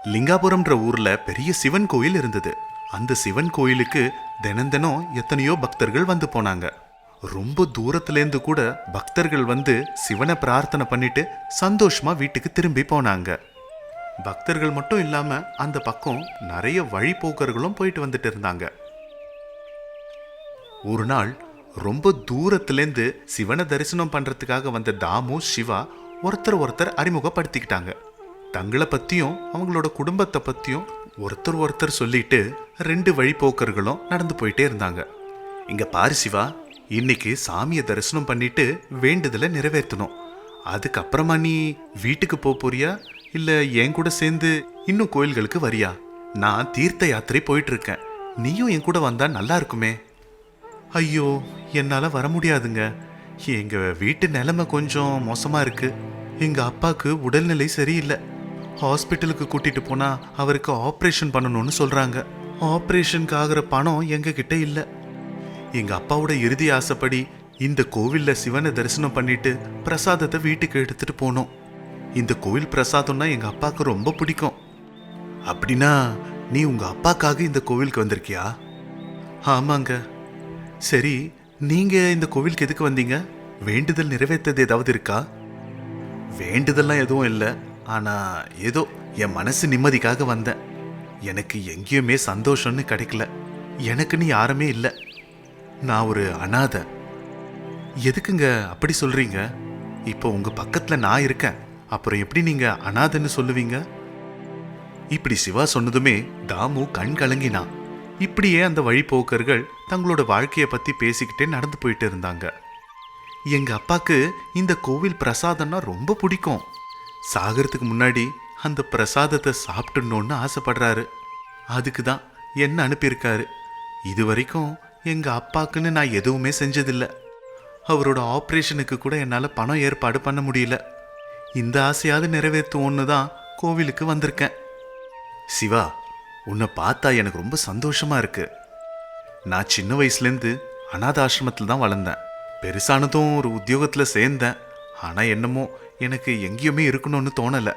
லிங்காபுரம்ன்ற ஊர்ல பெரிய சிவன் கோயில் இருந்தது. அந்த சிவன் கோயிலுக்கு தினம் தினம் எத்தனையோ பக்தர்கள் வந்து போனாங்க. ரொம்ப தூரத்திலேருந்து கூட பக்தர்கள் வந்து சிவனை பிரார்த்தனை பண்ணிட்டு சந்தோஷமா வீட்டுக்கு திரும்பி போனாங்க. பக்தர்கள் மட்டும் இல்லாம அந்த பக்கம் நிறைய வழிபோக்கர்களும் போயிட்டு வந்துட்டு இருந்தாங்க. ஒரு நாள் ரொம்ப தூரத்திலேருந்து சிவனை தரிசனம் பண்றதுக்காக வந்த தாமு சிவா ஒருத்தர் அறிமுகப்படுத்திக்கிட்டாங்க. தங்களை பத்தியும் அவங்களோட குடும்பத்தை பத்தியும் ஒருத்தர் சொல்லிட்டு 2 வழிபோக்கர்களும் நடந்து போயிட்டே இருந்தாங்க. இங்க பாரு சிவா, இன்னைக்கு சாமியை தரிசனம் பண்ணிட்டு வேண்டுதலை நிறைவேற்றணும். அதுக்கப்புறமா நீ வீட்டுக்கு போறியா இல்ல என் கூட சேர்ந்து இன்னும் கோயில்களுக்கு வரியா? நான் தீர்த்த யாத்திரை போயிட்டு இருக்கேன், நீயும் என் கூட வந்தா நல்லா இருக்குமே. ஐயோ, என்னால வர முடியாதுங்க. எங்க வீட்டு நிலைமை கொஞ்சம் மோசமா இருக்கு. எங்க அப்பாக்கு உடல்நிலை சரியில்லை. ஹாஸ்பிட்டலுக்கு கூட்டிட்டு போனா அவருக்கு ஆப்ரேஷன் பண்ணணும்னு சொல்றாங்க. ஆப்ரேஷனுக்கு ஆகிற பணம் எங்க கிட்ட இல்லை. எங்க அப்பாவோட இறுதி ஆசைப்படி இந்த கோவில்ல சிவனை தரிசனம் பண்ணிட்டு பிரசாதத்தை வீட்டுக்கு எடுத்துட்டு போனோம். இந்த கோவில் பிரசாதம்னா எங்க அப்பாவுக்கு ரொம்ப பிடிக்கும். அப்படின்னா நீ உங்க அப்பாக்காக இந்த கோவிலுக்கு வந்திருக்கியா? ஆமாங்க. சரி, நீங்க இந்த கோவிலுக்கு எதுக்கு வந்தீங்க? வேண்டுதல் நிறைவேற்றது ஏதாவது இருக்கா? வேண்டுதல்லாம் எதுவும் இல்லை, ஆனா ஏதோ என் மனசு நிம்மதிக்காக வந்தேன். எனக்கு எங்கேயுமே சந்தோஷம்னு கிடைக்கல. எனக்குன்னு யாருமே இல்லை. நான் ஒரு அனாதை. எதுக்குங்க அப்படி சொல்றீங்க? இப்போ உங்க பக்கத்துல நான் இருக்கேன், அப்புறம் எப்படி நீங்க அனாதைன்னு சொல்லுவீங்க? இப்படி சிவா சொன்னதுமே தாமு கண் கலங்கினான். இப்படியே அந்த வழிபோக்கர்கள் தங்களோட வாழ்க்கையை பத்தி பேசிக்கிட்டே நடந்து போயிட்டு இருந்தாங்க. எங்க அப்பாக்கு இந்த கோவில் பிரசாதம்னா ரொம்ப பிடிக்கும். சாகிறதுக்கு முன்னாடி அந்த பிரசாதத்தை சாப்பிட்டுணுன்னு ஆசைப்படுறாரு. அதுக்கு தான் என்ன அனுப்பியிருக்காரு. இது வரைக்கும் எங்க அப்பாக்குன்னு நான் எதுவுமே செஞ்சதில்லை. அவரோட ஆப்ரேஷனுக்கு கூட என்னால் பணம் ஏற்பாடு பண்ண முடியல. இந்த ஆசையாவது நிறைவேற்றுவோன்னு தான் கோவிலுக்கு வந்திருக்கேன். சிவா, உன்னை பார்த்தா எனக்கு ரொம்ப சந்தோஷமா இருக்கு. நான் சின்ன வயசுலேருந்து அநாத ஆசிரமத்தில் தான் வளர்ந்தேன். பெருசானதும் ஒரு உத்தியோகத்தில் சேர்ந்தேன். ஆனால் என்னமோ எனக்கு எங்கேயுமே இருக்கணும்னு தோணலை.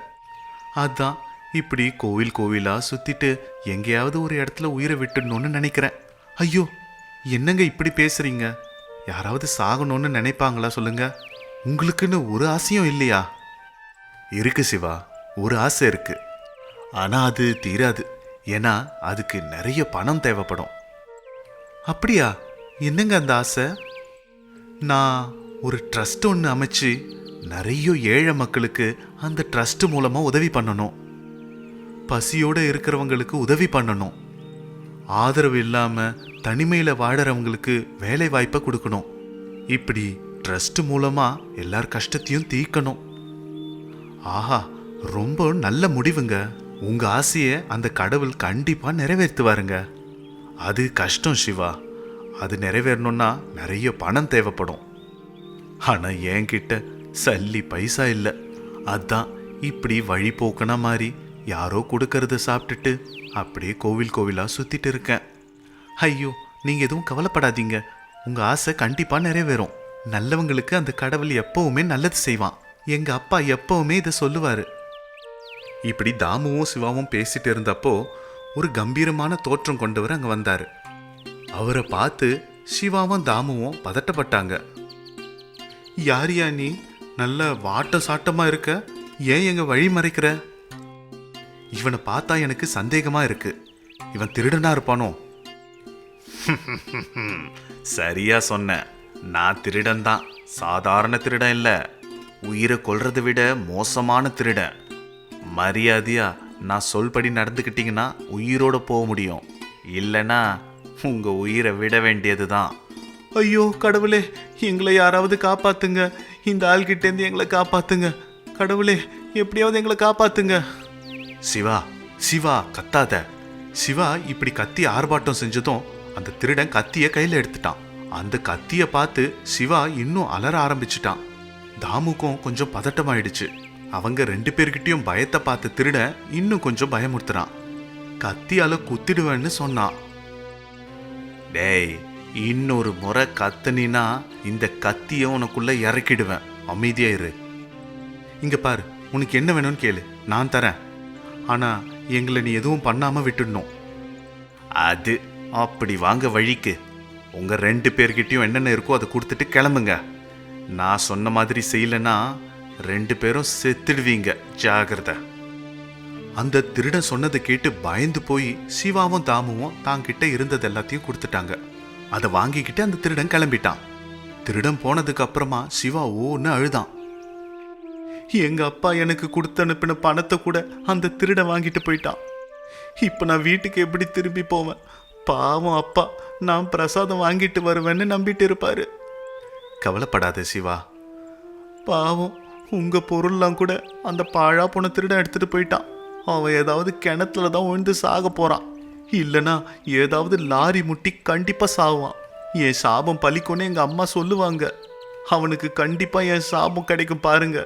அதான் இப்படி கோவிலா சுற்றிட்டு எங்கேயாவது ஒரு இடத்துல உயிரை விட்டுடணும்னு நினைக்கிறேன். ஐயோ, என்னங்க இப்படி பேசுறீங்க? யாராவது சாகணும்னு நினைப்பாங்களா சொல்லுங்க? உங்களுக்குன்னு ஒரு ஆசையும் இல்லையா? இருக்கு சிவா, ஒரு ஆசை இருக்கு. ஆனால் அது தீராது. ஏன்னா அதுக்கு நிறைய பணம் தேவைப்படும். அப்படியா? என்னங்க அந்த ஆசை? நான் ஒரு ட்ரஸ்ட் ஒன்று அமைச்சு நிறைய ஏழை மக்களுக்கு அந்த ட்ரஸ்ட் மூலமா உதவி பண்ணணும். பசியோட இருக்கிறவங்களுக்கு உதவி பண்ணணும். ஆதரவு இல்லாம தனிமையில வாழறவங்களுக்கு வேலை வாய்ப்பை கொடுக்கணும். இப்படி ட்ரஸ்ட் மூலமா எல்லார் கஷ்டத்தையும் தீர்க்கணும். ஆஹா, ரொம்ப நல்ல முடிவுங்க. உங்க ஆசையை அந்த கடவுள் கண்டிப்பா நிறைவேற்றுவாருங்க. அது கஷ்டம் சிவா. அது நிறைவேறணும்னா நிறைய பணம் தேவைப்படும். ஆனா என்கிட்ட சல்லி பைசா இல்லை. அதான் இப்படி வழி போக்கனா மாதிரி யாரோ கொடுக்கறத சாப்பிட்டுட்டு அப்படியே கோவிலா சுத்திட்டு இருக்கேன். ஐயோ, நீங்க எதுவும் கவலைப்படாதீங்க. உங்க ஆசை கண்டிப்பா நிறைவேறும். நல்லவங்களுக்கு அந்த கடவுள் எப்பவுமே நல்லது செய்வான். எங்க அப்பா எப்பவுமே இதை சொல்லுவாரு. இப்படி தாமுவும் சிவாவும் பேசிட்டு இருந்தப்போ ஒரு கம்பீரமான தோற்றம் கொண்டவர் அங்க வந்தாரு. அவரை பார்த்து சிவாவும் தாமுவும் பதட்டப்பட்டாங்க. யாரியா நீ? நல்ல வாட்ட சாட்டமா இருக்க, ஏன் எங்க வழி மறைக்கிற? இவனை பார்த்தா எனக்கு சந்தேகமா இருக்கு. இவன் திருடனா இருப்பானோ? சரியா சொன்ன. நான் திருடன் தான். சாதாரண திருடன் இல்ல, உயிரை கொல்றதை விட மோசமான திருடன். மரியாதையா நான் சொல்படி நடந்துக்கிட்டீங்கன்னா உயிரோட போக முடியும், இல்லைன்னா உங்க உயிரை விட வேண்டியதுதான். ஐயோ கடவுளே, எங்களை யாராவது காப்பாத்துங்க. இந்த ஆள்கிட்டேருந்து எங்களை காப்பாத்துங்க. கடவுளே, எப்படியாவது எங்களை காப்பாத்துங்க. சிவா, சிவா கத்தாத. சிவா இப்படி கத்தி ஆர்ப்பாட்டம் செஞ்சதும் அந்த திருடன் கத்திய கையில எடுத்துட்டான். அந்த கத்திய பார்த்து சிவா இன்னும் அலற ஆரம்பிச்சுட்டான். தாமுக்கும் கொஞ்சம் பதட்டமாயிடுச்சு. அவங்க 2 பேர்கிட்டயும் பயத்தை பார்த்து திருடன் இன்னும் கொஞ்சம் பயமுறுத்துறான். கத்தியால குத்திடுவேன்னு சொன்னான். டேய், இன்னொரு முறை கத்துனா இந்த கத்திய உனக்குள்ள இறக்கிடுவேன். அமைதியா இரு. இங்க பாரு, உனக்கு என்ன வேணும்னு கேளு, நான் தரேன். ஆனா எங்களை நீ எதுவும் பண்ணாம விட்டுடணும். அது அப்படி வாங்க வழிக்கு உங்க 2 பேர்கிட்டயும் என்னென்ன இருக்கோ அதை கொடுத்துட்டு கிளம்புங்க. நான் சொன்ன மாதிரி செய்யலன்னா 2 பேரும் செத்துடுவீங்க, ஜாகிரதை. அந்த திருடன் சொன்னதை கேட்டு பயந்து போய் சிவாவும் தாமுவும் தாங்கிட்ட இருந்தது எல்லாத்தையும் கொடுத்துட்டாங்க. அதை வாங்கிக்கிட்டு அந்த திருடன் கிளம்பிட்டான். திருடன் போனதுக்கு அப்புறமா சிவா ஓன்னு அழுதான். எங்க அப்பா எனக்கு கொடுத்து அனுப்பின பணத்தை கூட அந்த திருடன் வாங்கிட்டு போயிட்டான். இப்ப நான் வீட்டுக்கு எப்படி திரும்பி போவேன்? பாவம் அப்பா, நான் பிரசாதம் வாங்கிட்டு வருவேன்னு நம்பிட்டு இருப்பாரு. கவலைப்படாத சிவா, பாவம் உங்க பொருள்லாம் கூட அந்த பாழா போன திருடன் எடுத்துட்டு போயிட்டான். அவன் ஏதாவது கிணத்துல தான் விழுந்து சாக போறான், இல்லைன்னா ஏதாவது லாரி முட்டி கண்டிப்பா சாவான். என் சாபம் பலிக்கும்னு எங்க அம்மா சொல்லுவாங்க. அவனுக்கு கண்டிப்பா என் சாபம் கிடைக்கும் பாருங்க.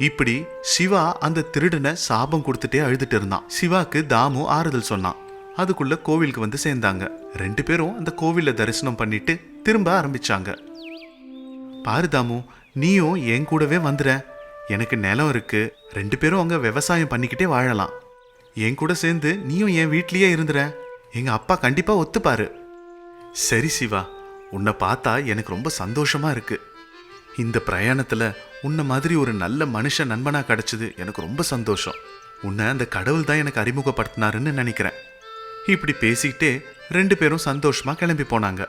இப்படி சிவா அந்த திருடனை சாபம் கொடுத்துட்டே அழுதுட்டு இருந்தான். சிவாக்கு தாமு ஆறுதல் சொன்னான். அதுக்குள்ள கோவிலுக்கு வந்து சேர்ந்தாங்க. 2 பேரும் அந்த கோவில தரிசனம் பண்ணிட்டு திரும்ப ஆரம்பிச்சாங்க. பாரு தாமு, நீயும் என் கூடவே வந்துற. எனக்கு நிலம் இருக்கு, 2 பேரும் அங்க விவசாயம் பண்ணிக்கிட்டே வாழலாம். என் கூட சேர்ந்து நீயும் என் வீட்லயே இருந்துற. எங்க அப்பா கண்டிப்பா ஒத்துப்பாரு. சரி சிவா, உன்னை பார்த்தா எனக்கு ரொம்ப சந்தோஷமா இருக்கு. இந்த பிரயாணத்துல உன்னை மாதிரி ஒரு நல்ல மனுஷ நண்பனா கிடைச்சது எனக்கு ரொம்ப சந்தோஷம். உன்னை அந்த கடவுள் தான் எனக்கு அறிமுகப்படுத்தினாருன்னு நினைக்கிறேன். இப்படி பேசிக்கிட்டே 2 பேரும் சந்தோஷமா கிளம்பி போனாங்க.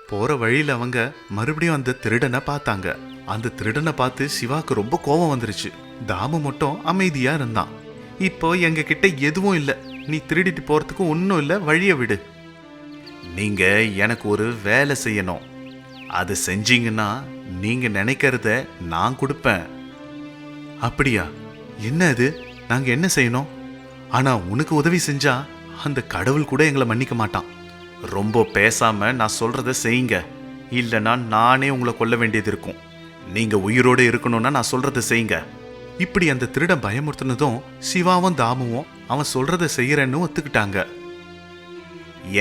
போற வழியில அவங்க மறுபடியும் அந்த திருடனை பார்த்தாங்க. அந்த திருடனை பார்த்து சிவாக்கு ரொம்ப கோபம் வந்துருச்சு. தாமு மட்டும் அமைதியா இருந்தான். இப்போ எங்க கிட்ட எதுவும் இல்லை, நீ திருடிட்டு போறதுக்கு ஒன்றும் இல்லை, வழிய விடு. நீங்க எனக்கு ஒரு வேலை செய்யணும். அது செஞ்சீங்கன்னா நீங்க நினைக்கிறத நான் கொடுப்பேன். அப்படியா? என்ன அது? நாங்க என்ன செய்யணும்? ஆனா உனக்கு உதவி செஞ்சா அந்த கடவுள் கூட எங்களை மன்னிக்க மாட்டான். ரொம்ப பேசாம நான் சொல்றத செய்யுங்க, இல்லைன்னா நானே உங்களை கொல்ல வேண்டியது இருக்கும். நீங்க உயிரோடு இருக்கணும்னா நான் சொல்றத செய்யுங்க. இப்படி அந்த திருடன் பயமுறுத்தினதும் சிவாவும் தாமுவும் அவன் சொல்றத செய்யறன்னு ஒத்துக்கிட்டாங்க.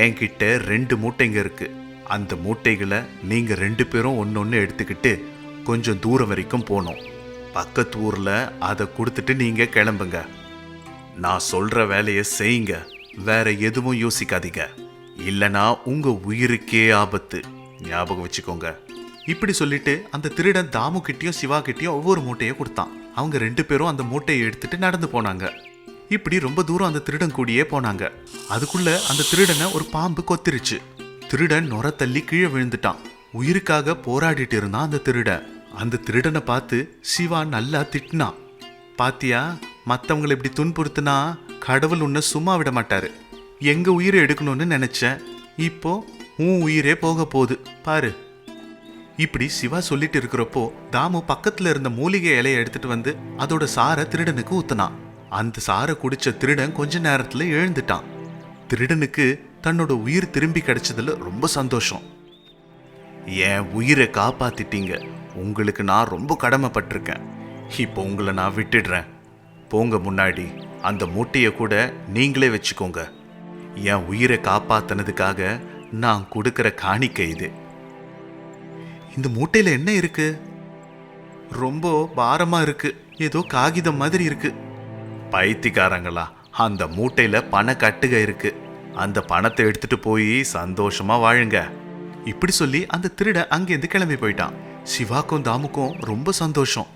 என்கிட்ட 2 மூட்டைங்க இருக்கு. அந்த மூட்டைகளை நீங்க 2 பேரும் ஒன்னொன்னு எடுத்துக்கிட்டு கொஞ்சம் தூரம் வரைக்கும் போனோம். பக்கத்து ஊர்ல அதை கொடுத்துட்டு நீங்க கிளம்புங்க. நான் சொல்ற வேலையை செய்யுங்க, வேற எதுவும் யோசிக்காதீங்க, இல்லனா உங்க உயிருக்கே ஆபத்து. ஞாபகம் வச்சுக்கோங்க. இப்படி சொல்லிட்டு அந்த திருடன் தாமு கிட்டயும் சிவா கிட்டயும் ஒவ்வொரு மூட்டையை கொடுத்தான். அவங்க 2 பேரும் அந்த மூட்டையை எடுத்துட்டு நடந்து போனாங்க. இப்படி ரொம்ப தூரம் அந்த திருடன் கூடியே போனாங்க. அதுக்குள்ள அந்த திருடனை ஒரு பாம்பு கொத்திருச்சு. திருடன் நொர தள்ளி கீழே விழுந்துட்டான். உயிருக்காக போராடிட்டு இருந்தான் அந்த திருடன். அந்த திருடனை பார்த்து சிவா நல்லா திட்டினான். பாத்தியா, மத்தவங்களை இப்படி துன்புறுத்தினா கடவுள் உன்னை சும்மா விட மாட்டாரு. எங்க உயிரை எடுக்கணும்னு நினைச்சேன், இப்போ உன் உயிரே போக போகுது பாரு. இப்படி சிவா சொல்லிட்டு இருக்கிறப்போ தாமு பக்கத்துல இருந்த மூலிகை இலையை எடுத்துட்டு வந்து அதோட சாரை திருடனுக்கு ஊத்துனான். அந்த சாரை குடிச்ச திருடன் கொஞ்ச நேரத்துல எழுந்துட்டான். திருடனுக்கு தன்னோட உயிர் திரும்பி கிடைச்சதுல ரொம்ப சந்தோஷம். என் உயிரை காப்பாத்திட்டீங்க, உங்களுக்கு நான் ரொம்ப கடமைப்பட்டிருக்கேன். இப்போ உங்களை நான் விட்டுடுறேன். போங்க, முன்னாடி அந்த மூட்டையை கூட நீங்களே வச்சுக்கோங்க. என் உயிரை காப்பாத்தினதுக்காக நான் கொடுக்கிற காணிக்கை இது. இந்த மூட்டையில என்ன இருக்கு? ரொம்ப பாரமா இருக்கு, ஏதோ காகிதம் மாதிரி இருக்கு. பைத்தியக்காரங்களா, அந்த மூட்டையில பண கட்டுக இருக்கு. அந்த பணத்தை எடுத்துட்டு போய் சந்தோஷமா வாழுங்க. இப்படி சொல்லி அந்த திருடன் அங்கேருந்து கிளம்பி போயிட்டான். சிவாக்கும் தாமுக்கும் ரொம்ப சந்தோஷம்.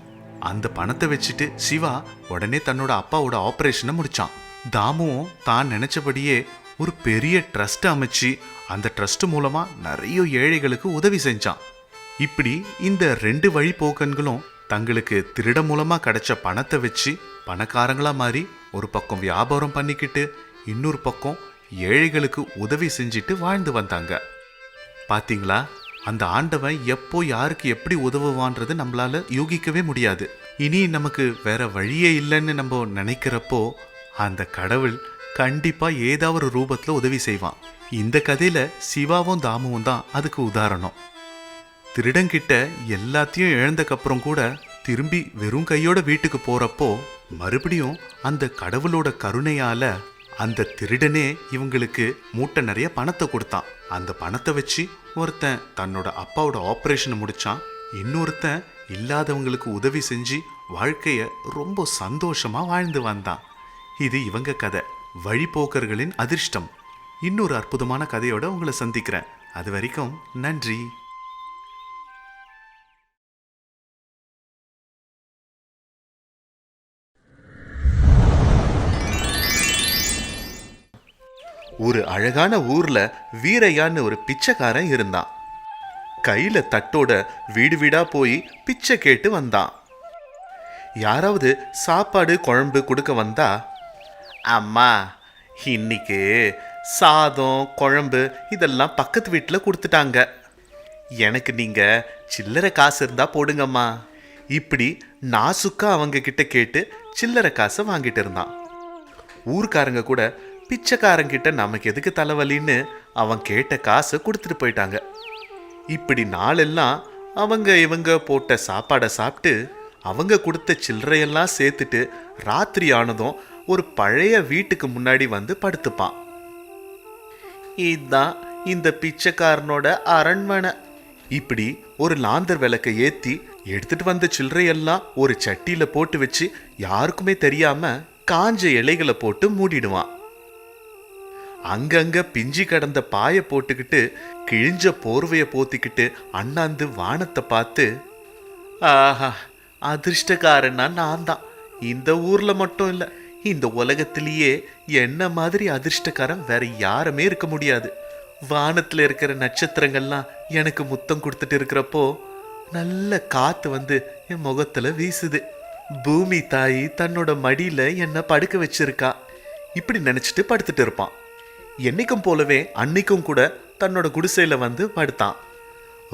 அந்த பணத்தை வச்சுட்டு சிவா உடனே தன்னோட அப்பாவோட ஆபரேஷனை முடிச்சான். தாமுவும் தான் நினைச்சபடியே ஒரு பெரிய ட்ரஸ்ட் அமைச்சு அந்த ட்ரஸ்ட் மூலமா நிறைய ஏழைகளுக்கு உதவி செஞ்சான். இப்படி இந்த 2 வழிபோக்கன்களும் தங்களுக்கு திருட மூலமா கிடைச்ச பணத்தை வச்சு பணக்காரங்களா மாறி ஒரு பக்கம் வியாபாரம் பண்ணிக்கிட்டு இன்னொரு பக்கம் ஏழைகளுக்கு உதவி செஞ்சுட்டு வாழ்ந்து வந்தாங்க. பாத்தீங்களா, அந்த ஆண்டவன் எப்போ யாருக்கு எப்படி உதவுவான்றது நம்மளால யூகிக்கவே முடியாது. இனி நமக்கு வேற வழியே இல்லைன்னு நம்ம நினைக்கிறப்போ அந்த கடவுள் கண்டிப்பா ஏதாவது ஒரு ரூபத்துல உதவி செய்வான். இந்த கதையில சிவாவும் தாமுவும் தான் அதுக்கு உதாரணம். திருடங்கிட்ட எல்லாத்தையும் இழந்தக்கப்புறம் கூட திரும்பி வெறும் கையோட வீட்டுக்கு போறப்போ மறுபடியும் அந்த கடவுளோட கருணையால அந்த திருடனே இவங்களுக்கு மூட்டை நிறைய பணத்தை கொடுத்தான். அந்த பணத்தை வச்சு ஒருத்தன் தன்னோட அப்பாவோட ஆபரேஷனை முடிச்சான். இன்னொருத்தன் இல்லாதவங்களுக்கு உதவி செஞ்சு வாழ்க்கைய ரொம்ப சந்தோஷமா வாழ்ந்து வந்தான். இது இவங்க கதை, வழிபோக்கர்களின் அதிர்ஷ்டம். இன்னொரு அற்புதமான கதையோட உங்களை சந்திக்கிறேன். அது வரைக்கும் நன்றி. ஒரு அழகான ஊர்ல வீரையான்னு ஒரு பிச்சைக்காரன் இருந்தான். கையில தட்டோட வீடு வீடா போய் பிச்சை கேட்டு வந்தான். யாராவது சாப்பாடு குழம்பு கொடுக்க வந்தா, அம்மா இன்னைக்கு சாதம் குழம்பு இதெல்லாம் பக்கத்து வீட்டில் கொடுத்துட்டாங்க, எனக்கு நீங்க சில்லறை காசு இருந்தா போடுங்கம்மா, இப்படி நாசுக்கா அவங்க கிட்ட கேட்டு சில்லறை காசை வாங்கிட்டு இருந்தான். ஊர்க்காரங்க கூட பிச்சைக்காரங்கிட்ட நமக்கு எதுக்கு தலைவலின்னு அவன் கேட்ட காசை கொடுத்துட்டு போயிட்டாங்க. இப்படி நாளெல்லாம் அவங்க இவங்க போட்ட சாப்பாடை சாப்பிட்டு அவங்க கொடுத்த சில்லறையெல்லாம் சேர்த்துட்டு ராத்திரி ஆனதும் ஒரு பழைய வீட்டுக்கு முன்னாடி வந்து படுத்துப்பான். இதுதான் இந்த பிச்சைக்காரனோட அரண்மனை. இப்படி ஒரு லாந்தர் விளக்கை ஏத்தி எடுத்துட்டு வந்த சில்லறையெல்லாம் ஒரு சட்டியில போட்டு வச்சு யாருக்குமே தெரியாம காஞ்ச இலைகளை போட்டு மூடிடுவான். அங்கங்க பிஞ்சி கடந்த பாய போட்டுக்கிட்டு கிழிஞ்ச போர்வைய போத்திக்கிட்டு அண்ணாந்து வானத்தை பார்த்து, ஆஹா அதிர்ஷ்டக்காரன்னா நான் தான், இந்த ஊர்ல மட்டும் இல்ல இந்த உலகத்திலேயே என்ன மாதிரி அதிர்ஷ்டக்காரன் வேற யாருமே இருக்க முடியாது. வானத்துல இருக்கிற நட்சத்திரங்கள்லாம் எனக்கு முத்தம் கொடுத்துட்டு இருக்கிறப்போ நல்ல காத்து வந்து என் முகத்துல வீசுது. பூமி தாயி தன்னோட மடியில என்ன படுக்க வச்சிருக்கா. இப்படி நினைச்சிட்டு படுத்துட்டு இருப்பான். என்னைக்கும் போலவே அன்னைக்கும் கூட தன்னோட குடிசையில வந்து படுத்தான்.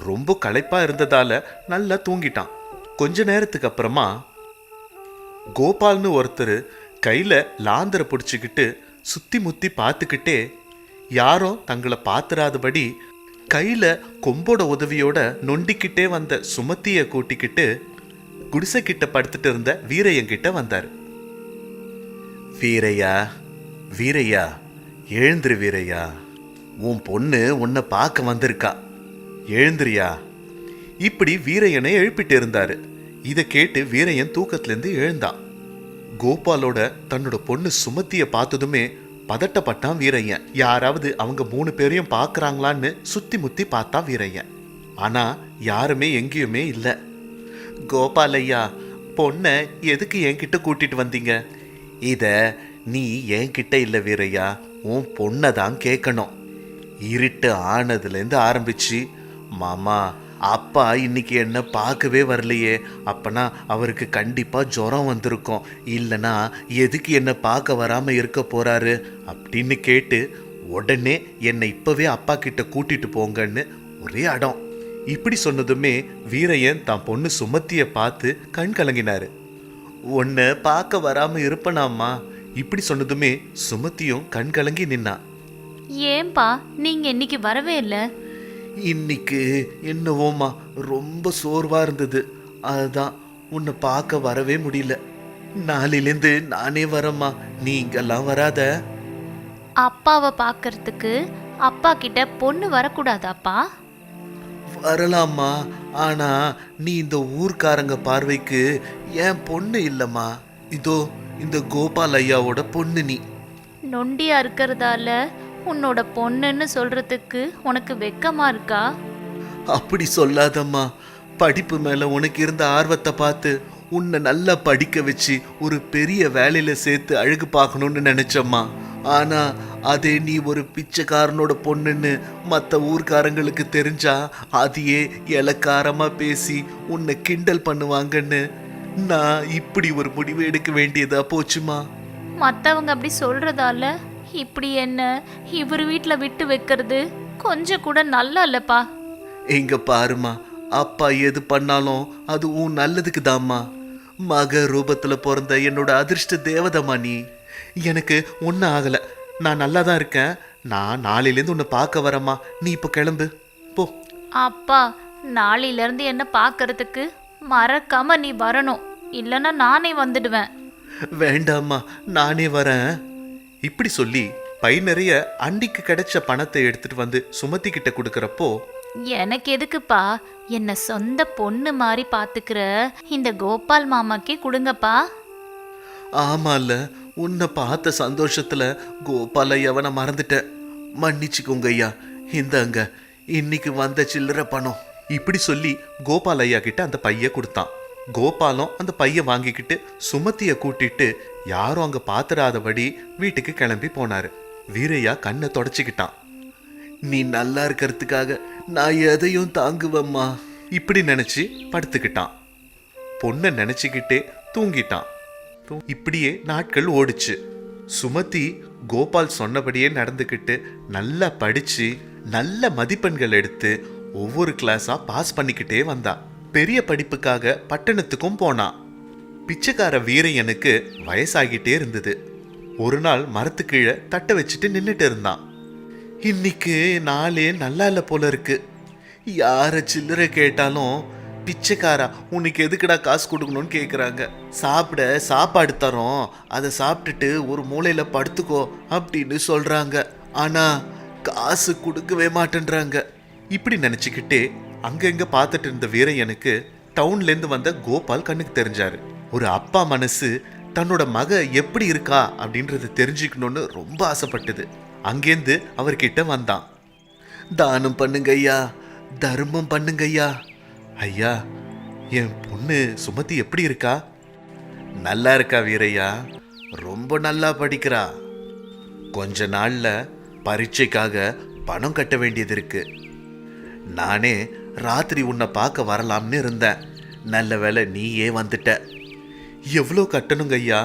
ரொம்ப களைப்பா இருந்ததால நல்லா தூங்கிட்டான். கொஞ்ச நேரத்துக்கு அப்புறமா கோபால்னு ஒருத்தர் கையில லாந்தரை பிடிச்சிக்கிட்டு சுத்தி முத்தி பார்த்துக்கிட்டே யாரும் தங்களை பார்த்துறாதபடி கையில கொம்போட உதவியோட நொண்டிக்கிட்டே வந்த சுமத்திய கூட்டிக்கிட்டு குடிசை கிட்ட படுத்துட்டு இருந்த வீரையங்கிட்ட வந்தார். வீரையா வீரையா எழுந்திரு வீரையா, உன் பொண்ணு உன்னை பார்க்க வந்திருக்கா, எழுந்திரியா. இப்படி வீரையனை எழுப்பிட்டு இருந்தாரு. இதை கேட்டு வீரையன் தூக்கத்திலேருந்து எழுந்தான். கோபாலோட தன்னோட பொண்ணு சுமத்திய பார்த்ததுமே பதட்டப்பட்டான் வீரையன். யாராவது அவங்க 3 பேரையும் பார்க்கறாங்களான்னு சுத்தி முத்தி பார்த்தான் வீரையன். ஆனா யாருமே எங்கேயுமே இல்லை. கோபாலையா, பொண்ணை எதுக்கு என்கிட்ட கூட்டிட்டு வந்தீங்க? இத நீ என்கிட்ட இல்லை வீரையா, உன் பொண்ணை தான் கேட்கணும். இருட்டு ஆனதுலேருந்து ஆரம்பிச்சு, மாமா அப்பா இன்னைக்கு என்ன பார்க்கவே வரலையே, அப்பனா அவருக்கு கண்டிப்பா ஜுரம் வந்திருக்கும், இல்லைனா எதுக்கு என்ன பார்க்க வராம இருக்க போறாரு அப்படின்னு கேட்டு உடனே என்னை இப்பவே அப்பா கிட்ட கூட்டிட்டு போங்கன்னு ஒரே அடம். இப்படி சொன்னதுமே வீரையன் தான் பொண்ணு சுமத்திய பார்த்து கண் கலங்கினாரு. உன்னை பார்க்க வராம இருப்பனாம்மா. இப்படி சொன்னதுமே சுமத்தியும் கண் கலங்கி நின்னா. ஏன்பா நீங்க இன்னைக்கு வரவே இல்லை? இன்னைக்கு என்னவோமா ரொம்ப சோர்வா இருந்தது, அதுதான் உன்னை பார்க்க வரவே முடியல. நாளிலேருந்து நானே வரேம்மா, நீ இங்கெல்லாம் வராத. அப்பாவை பார்க்கறதுக்கு அப்பா கிட்ட பொண்ணு வரக்கூடாதாப்பா? வரலாமா, ஆனா நீ இந்த ஊர்க்காரங்க பார்வைக்கு என் பொண்ணு இல்லம்மா. இதோ இந்த கோபால் ஐயாவோட பொண்ணு நீ. நொண்டியா இருக்கிறதால உன்னோட பொண்ணுன்னு சொல்றதுக்கு உனக்கு வெக்கமா இருக்கா? அப்படி சொல்லாதம்மா. படிப்பு மேல உனக்கு இருந்த ஆர்வத்தை பார்த்து உன்னை நல்லா படிக்க வச்சு ஒரு பெரிய வேலையில சேர்த்து அழகு பார்க்கணும்னு நினைச்சம்மா. ஆனா அதே நீ ஒரு பிச்சைக்காரனோட பொண்ணுன்னு மற்ற ஊர்க்காரங்களுக்கு தெரிஞ்சா அதையே இலக்காரமா பேசி உன்னை கிண்டல் பண்ணுவாங்கன்னு நான் இப்படி ஒரு முடிவு எடுக்க வேண்டியதா போச்சுமா. மற்றவங்க அப்படி சொல்றதால இப்படி என்ன இவர் வீட்டில் விட்டு வைக்கிறது கொஞ்சம் கூட நல்லா இல்லப்பா. எங்க பாருமா, அப்பா எது பண்ணாலும் அது உன் நல்லதுக்கு தாம்மா. மக ரூபத்துல பிறந்த என்னோட அதிர்ஷ்ட தேவதம்மா நீ. எனக்கு ஒன்றும் ஆகலை, நான் நல்லா தான் இருக்கேன். நான் நாளையிலேருந்து உன்னை பார்க்க வரேம்மா. நீ இப்போ கிளம்பு போ. அப்பா நாளையிலேருந்து என்ன பார்க்கறதுக்கு மறக்காம நீ வரணும், இல்லைன்னா நானே வந்துடுவேன். வேண்டாம்மா, நானே வரேன். இப்படி சொல்லி பை நிறைய அண்டிக்கு கிடைச்ச பணத்தை எடுத்துட்டு வந்து சுமத்தி கிட்ட கொடுக்கறப்போ, எனக்கு எதுக்குப்பா, என்ன சொந்த பொண்ணு மாதிரி பார்த்துக்கிற இந்த கோபால் மாமாக்கே கொடுங்கப்பா. ஆமால, உன்னை பார்த்த சந்தோஷத்துல கோபால் ஐயாவை மறந்துட்டேன். மன்னிச்சுக்கோங்க ஐயா. இந்தாங்க இன்னைக்கு வந்த சில்லறை பணம். இப்படி சொல்லி கோபால் ஐயா கிட்ட அந்த பைய கொடுத்தான். கோபாலும் அந்த பைய வாங்கிக்கிட்டு சுமதிய கூட்டிட்டு யாரும் அங்க பாத்துறாதபடி வீட்டுக்கு கிளம்பி போனாரு. வீரையா கண்ணை தொடச்சிக்கிட்டான். நீ நல்லா இருக்கிறதுக்காக நான் எதையும் தாங்குவேம்மா. இப்படி நினைச்சு படுத்துக்கிட்டான். பொண்ணை நினைச்சுக்கிட்டே தூங்கிட்டான். இப்படியே நாட்கள் ஓடிச்சு. சுமதி கோபால் சொன்னபடியே நடந்துக்கிட்டு நல்லா படிச்சு நல்ல மதிப்பெண்கள் எடுத்து ஒவ்வொரு கிளாஸா பாஸ் பண்ணிக்கிட்டே வந்தா. பெரிய படிப்புக்காக பட்டணத்துக்கும் போனான். பிச்சைக்கார வீரையனுக்கு வயசாகிட்டே இருந்தது. ஒரு நாள் மரத்து கீழே தட்டை வச்சுட்டு நின்னுட்டு இருந்தான். இன்னைக்கு நாளே நல்லா இல்லை போல இருக்கு. யார சில்லறை கேட்டாலும் பிச்சைக்காரா உனக்கு எதுக்குடா காசு கொடுக்கணும்னு கேட்குறாங்க. சாப்பிட சாப்பாடு தரோம், அதை சாப்பிட்டுட்டு ஒரு மூலையில படுத்துக்கோ அப்படின்னு சொல்றாங்க. ஆனா காசு கொடுக்கவே மாட்டேன்றாங்க. இப்படி நினைச்சுக்கிட்டே அங்கங்க பார்த்துட்டு இருந்த வீரையனுக்கு டவுன்ல இருந்து வந்த கோபால் கண்ணுக்கு தெரிஞ்சாரு. ஒரு அப்பா மனசு தன்னோட மக எப்படி இருக்கா அப்படின்றத தெரிஞ்சுக்கணும்னு ரொம்ப ஆசைப்பட்டது. அங்கேருந்து அவர்கிட்ட வந்தான். தானம் பண்ணுங்க ஐயா, தர்மம் பண்ணுங்க ஐயா. ஐயா, என் பொண்ணு சுமதி எப்படி இருக்கா? நல்லா இருக்கா வீரையா, ரொம்ப நல்லா படிக்கிறா. கொஞ்ச நாள்ல பரீட்சைக்காக பணம் கட்ட வேண்டியது இருக்கு. நானே ராத்திரி உன்னை பார்க்க வரலாம்னு இருந்தேன். நல்ல வேளை நீயே வந்துட்ட. எவ்வளோ கட்டணுங்க ஐயா?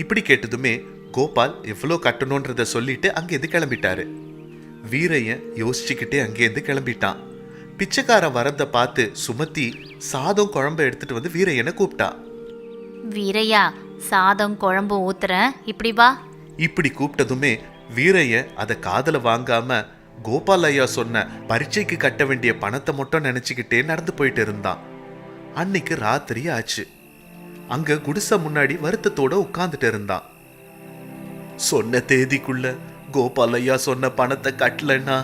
இப்படி கேட்டதுமே கோபால் எவ்வளோ கட்டணுன்றத சொல்லிட்டு அங்கேருந்து கிளம்பிட்டாரு. வீரையன் யோசிச்சுக்கிட்டே அங்கேருந்து கிளம்பிட்டான். பிச்சைக்காரன் வரத பார்த்து சுமதி சாதம் குழம்பு எடுத்துட்டு வந்து வீரையனை கூப்பிட்டா. வீரையா, சாதம் குழம்பு ஊத்துறேன், இப்படி வா. இப்படி கூப்பிட்டதுமே வீரையன் அதை காதல வாங்காம கோபால் ஐயா சொன்ன பரீட்சைக்கு கட்ட வேண்டிய பணத்தை மட்டும் நினைச்சுக்கிட்டே நடந்து போயிட்டு இருந்தான். அன்னைக்கு ராத்திரி ஆச்சு. அங்க குடிசை முன்னாடி வருத்தத்தோட உட்கார்ந்துட்டு இருந்தான். சொன்ன தேதிக்குள்ள கோபால் ஐயா சொன்ன பணத்தை கட்டலன்னா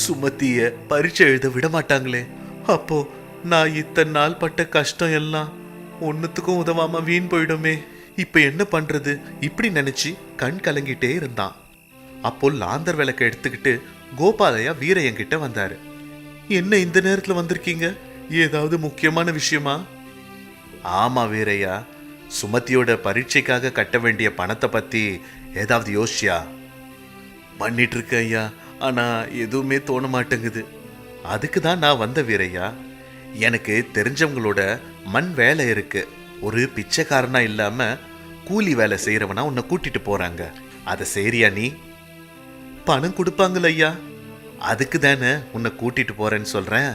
சுமதிய பரீட்சை எழுத விட மாட்டாங்களே. அப்போ நான் இத்தனை நாள் பட்ட கஷ்டம் எல்லாம் ஒன்னுத்துக்கும் உதவாம வீண் போயிடுமே. இப்ப என்ன பண்றது? இப்படி நினைச்சு கண் கலங்கிட்டே இருந்தான். அப்போ லாந்தர் விளக்க எடுத்துக்கிட்டு கோபாலையா வீரையங்கிட்ட வந்தாரு. என்ன இந்த நேரத்துல வந்திருக்கீங்க? ஏதாவது முக்கியமான விஷயமா? ஆமா வீரையா, சுமதியோட பரீட்சைக்காக கட்ட வேண்டிய பணத்தை பத்தி ஏதாவது யோசிச்சியா? பண்ணிட்டு இருக்க ஐயா, ஆனா எதுவுமே தோண மாட்டேங்குது. அதுக்கு தான் நான் வந்த வீரையா. எனக்கு தெரிஞ்சவங்களோட மண் வேலை இருக்கு. ஒரு பிச்சைக்காரனா இல்லாம கூலி வேலை செய்யறவனா உன்னை கூட்டிட்டு போறாங்க. அதை செய்றியா நீ? பணம் கொடுப்பாங்கள ஐயா? அதுக்கு தானே உன்னை கூட்டிட்டு போறேன்னு சொல்றேன்.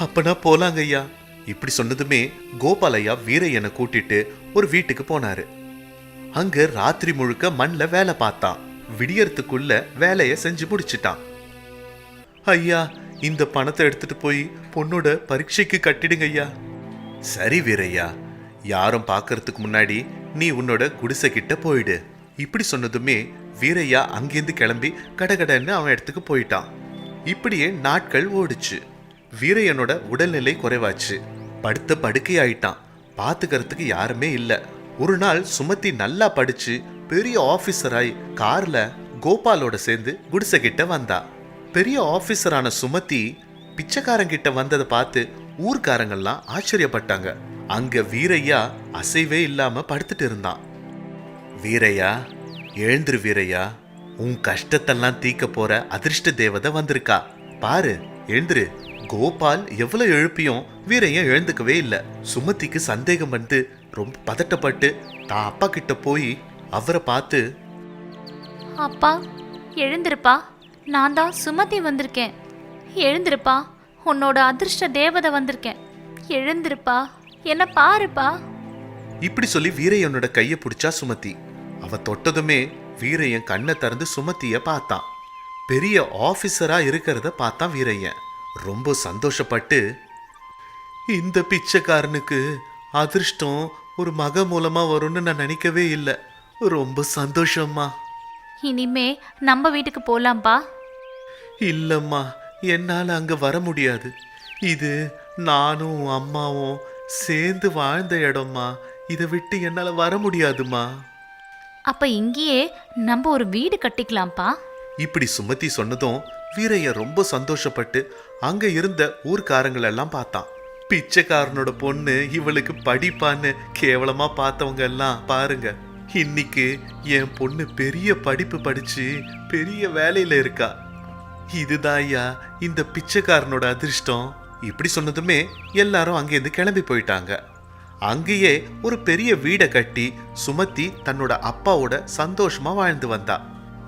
அப்பனா போலாங்க ஐயா. இப்படி சொன்னதுமே கோபாலையா வீரையனை கூட்டிட்டு ஒரு வீட்டுக்கு போனாரு. அங்க ராத்திரி முழுக்க மண்ல வேலை பார்த்தான். விடியறதுக்குள்ள வேலைய செஞ்சு முடிச்சிட்டான். ஐயா, இந்த பணத்தை எடுத்துட்டு போய் பொண்ணோட பரீட்சைக்கு கட்டிடுங்க ஐயா. சரி வீரையா, யாரும் பார்க்கறதுக்கு முன்னாடி நீ உன்னோட குடிசை கிட்ட போயிடு. இப்படி சொன்னதுமே வீரையா அங்கேருந்து கிளம்பி கடகடன்னு அவன் இடத்துக்கு போயிட்டான். இப்படியே நாட்கள் ஓடிச்சு. வீரையனோட உடல்நிலை குறைவாச்சு. படுத்த படுக்கை ஆயிட்டான். பாத்துக்கிறதுக்கு யாருமே இல்ல. ஒரு நாள் சுமதி நல்லா படிச்சு பெரிய ஆபீசராய் கார்ல கோபாலோட சேர்ந்து குடிசை கிட்ட வந்தா. பெரிய ஆபீசரான சுமதி பிச்சைக்காரங்கிட்ட வந்ததை பார்த்து ஊர்க்காரங்கெல்லாம் ஆச்சரியப்பட்டாங்க. அங்க வீரையா அசைவே இல்லாம படுத்துட்டு இருந்தான். வீரையா, எழுந்துரு வீரையா, உன் கஷ்டத்தெல்லாம் தீக்க போற அதிர்ஷ்ட தேவதை வந்திருக்கா பாரு, எழுந்துரு. கோபால் எவ்வளவு எழுப்பியும் வீரையன் எழுந்துக்கவே இல்லை. சுமதிக்கு சந்தேகம் வந்து ரொம்ப பதட்டப்பட்டு தான் அப்பா கிட்ட போய் அவரை பார்த்து, அப்பா எழுந்திருப்பா, நான் தான் சுமதி வந்திருக்கேன். எழுந்திருப்பா, உன்னோட அதிர்ஷ்ட தேவதை வந்திருக்கேன். எழுந்திருப்பா, என்ன பாருப்பா. இப்படி சொல்லி வீரையனோட கையை பிடிச்சா சுமதி. அவ தொட்டதுமே வீரையன் கண்ணை திறந்து சுமதிய பார்த்தான். பெரிய ஆபீசரா இருக்கிறத பார்த்தான் வீரையன். ரொம்ப சந்தோஷப்பட்டு, இந்த பிச்சைக்காரனுக்கு அதிர்ஷ்டம் ஒரு மக மூலமா வரும்னு நான் நினைக்கவே இல்லை. ரொம்ப சந்தோஷம்மா. இனிமே நம்ம வீட்டுக்கு போலாம்ப்பா. இல்லம்மா, என்னால அங்க வர முடியாது. இது நானும் அம்மாவும் சேர்ந்து வாழ்ந்த இடம்மா. இதை விட்டு என்னால வர முடியாதுமா. அப்ப இங்கேயே நம்ம ஒரு வீடு கட்டிக்கலாம்ப்பா. இப்படி சுமதி சொன்னதும் வீரையன் ரொம்ப சந்தோஷப்பட்டு அங்க இருந்த ஊர்க்காரங்களெல்லாம் பார்த்தான். பிச்சைக்காரனோட பொண்ணு இவளுக்கு படிப்பான்னு கேவலமா பார்த்தவங்க எல்லாம் பாருங்க, இன்னைக்கு என் பொண்ணு பெரிய படிப்பு படிச்சு பெரிய வேலையில இருக்கா. இதுதான் ஐயா இந்த பிச்சைக்காரனோட அதிர்ஷ்டம். இப்படி சொன்னதுமே எல்லாரும் அங்கேருந்து கிளம்பி போயிட்டாங்க. அங்கேயே ஒரு பெரிய வீடை கட்டி சுமதி தன்னோட அப்பாவோட சந்தோஷமா வாழ்ந்து வந்தா.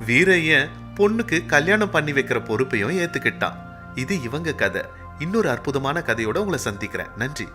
வீரையன் பொண்ணுக்கு கல்யாணம் பண்ணி வைக்கிற பொறுப்பையும் ஏத்துக்கிட்டான். இது இவங்க கதை. இன்னொரு அற்புதமான கதையோட உங்களை சந்திக்கிறேன். நன்றி.